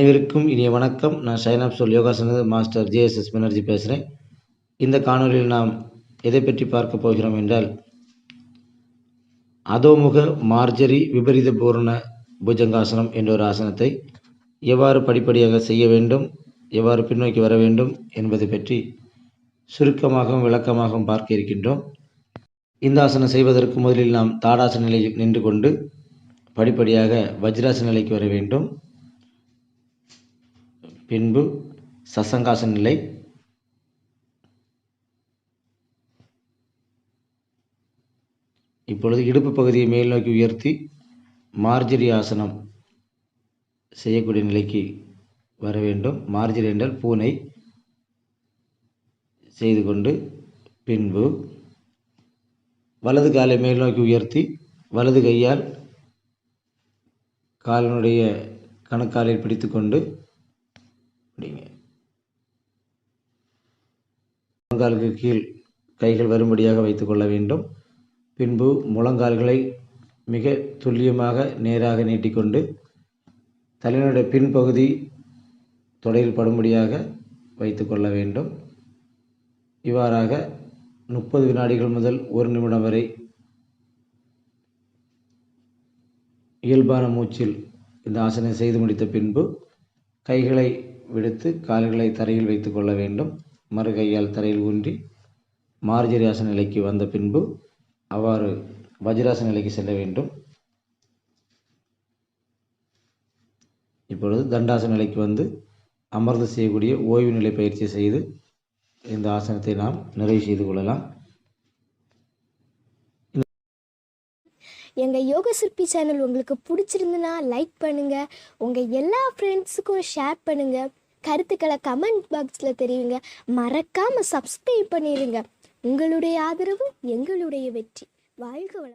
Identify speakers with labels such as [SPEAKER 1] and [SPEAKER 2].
[SPEAKER 1] அனைவருக்கும் இனிய வணக்கம். நான் ஷைனாப் சொல் யோகாசன மாஸ்டர் ஜேஎஸ்எஸ் பானர்ஜி பேசுகிறேன். இந்த காணொலியில் நாம் எதை பற்றி பார்க்க போகிறோம் என்றால், அதோமுக மார்ஜரி விபரீத பூரண புஜங்காசனம் என்ற ஒரு ஆசனத்தை எவ்வாறு படிப்படியாக செய்ய வேண்டும், எவ்வாறு பின்னோக்கி வர வேண்டும் என்பதை பற்றி சுருக்கமாகவும் விளக்கமாகவும் பார்க்க இருக்கின்றோம். இந்த ஆசனம் செய்வதற்கு முதலில் நாம் தாடாசன நிலையில் நின்று கொண்டு படிப்படியாக வஜ்ராசன நிலைக்கு வர வேண்டும். பின்பு சசங்காசன நிலை, இப்பொழுது இடுப்பு பகுதியை மேல் நோக்கி உயர்த்தி மார்ஜரி ஆசனம் செய்யக்கூடிய நிலைக்கு வர வேண்டும். மார்ஜரி என்றால் பூனை செய்து கொண்டு பின்பு வலது காலை மேல் நோக்கி உயர்த்தி வலது கையால் காலினுடைய கணுக்காலில் பிடித்து கொண்டு முழங்காலுக்கு கீழ் கைகள் வரும்படியாக வைத்துக் கொள்ள வேண்டும். பின்பு முழங்கால்களை மிக துல்லியமாக நேராக நீட்டிக்கொண்டு தலையினுடைய பின்பகுதி தொடையில் படும்படியாக வைத்து கொள்ள வேண்டும். இவ்வாறாக 30 வினாடிகள் முதல் 1 நிமிடம் வரை இயல்பான மூச்சில் இந்த ஆசனம் செய்து முடித்த பின்பு கைகளை விடுத்து கால்களை தரையில் வைத்து கொள்ள வேண்டும். மறு கையால் தரையில் ஊன்றி மார்ஜரி ஆசன நிலைக்கு வந்த பின்பு அவ்வாறு வஜ்ராசன நிலைக்கு செல்ல வேண்டும். இப்பொழுது தண்டாசன நிலைக்கு வந்து அமர்ந்து செய்யக்கூடிய ஓய்வு நிலை பயிற்சி செய்து இந்த ஆசனத்தை நாம் நிறைவு செய்து கொள்ளலாம்.
[SPEAKER 2] எங்கள் யோக சிற்பி சேனல் உங்களுக்கு பிடிச்சிருந்துன்னா லைக் பண்ணுங்கள், உங்கள் எல்லா ஃப்ரெண்ட்ஸுக்கும் ஷேர் பண்ணுங்கள், கருத்துக்களை கமெண்ட் பாக்ஸில் தெரிவிங்க, மறக்காமல் சப்ஸ்கிரைப் பண்ணிடுங்க. உங்களுடைய ஆதரவு எங்களுடைய வெற்றி. வாழ்க வளம்.